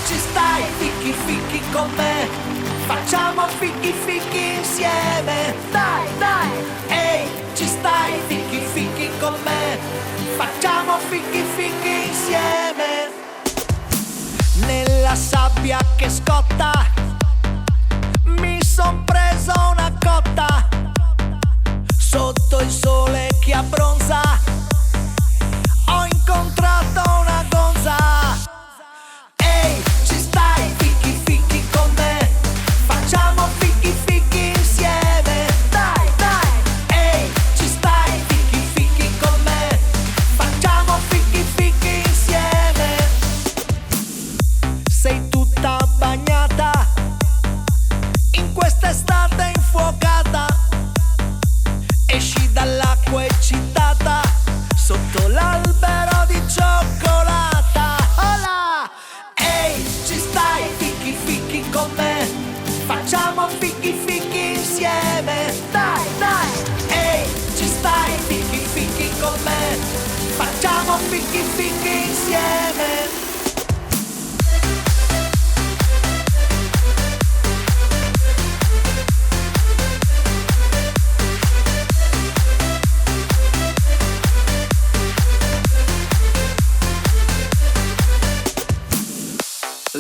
ci stai fichi fichi con me, facciamo fichi fichi insieme. Dai, dai, ehi, ci stai fichi fichi con me, facciamo fichi fichi insieme. Nella sabbia che scotta mi son preso una cotta, sotto il sole che abbronza ho incontrato una gonza. Ehi, ci stai fichi fichi con me, facciamo fichi fichi insieme. Dai, dai, ehi, ci stai fichi fichi con me, facciamo fichi fichi insieme. Sei tutta bagnata in quest'estate infuocata, esci dall'acqua eccitata sotto l'albero di cioccolata. Hola! Ehi, ci stai fichi fichi con me, facciamo fichi fichi insieme. Dai, dai, ehi, ci stai fichi fichi con me, facciamo fichi fichi insieme.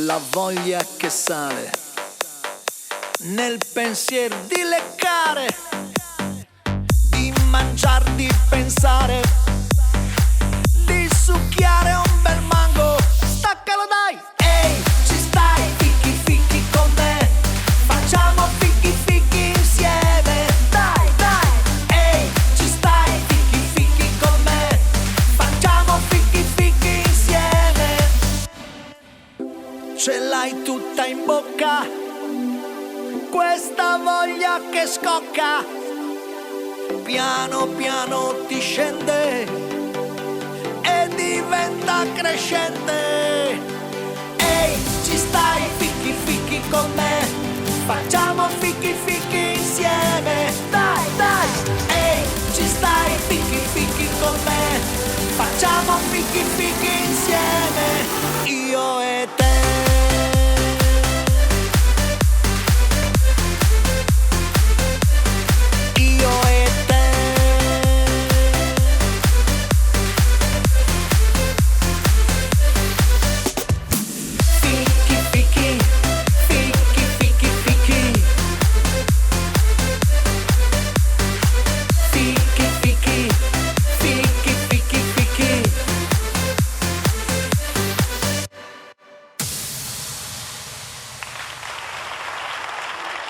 La voglia che sale nel pensier di leccare, di mangiar, di pensare, di succhiare un bel mango. Staccalo dai! Ehi, ci stai fichi fichi con me, facciamo fichi fichi insieme. Dai, dai, ehi, ci stai fichi fichi con me, facciamo fichi fichi insieme. Ce l'hai tutta in bocca, questa voglia che scocca, piano piano ti scende e diventa crescente. Ehi, ci stai fichi fichi con me, facciamo fichi fichi insieme. Dai, dai, ehi, ci stai fichi fichi con me, facciamo fichi fichi insieme. Io e te.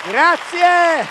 Grazie!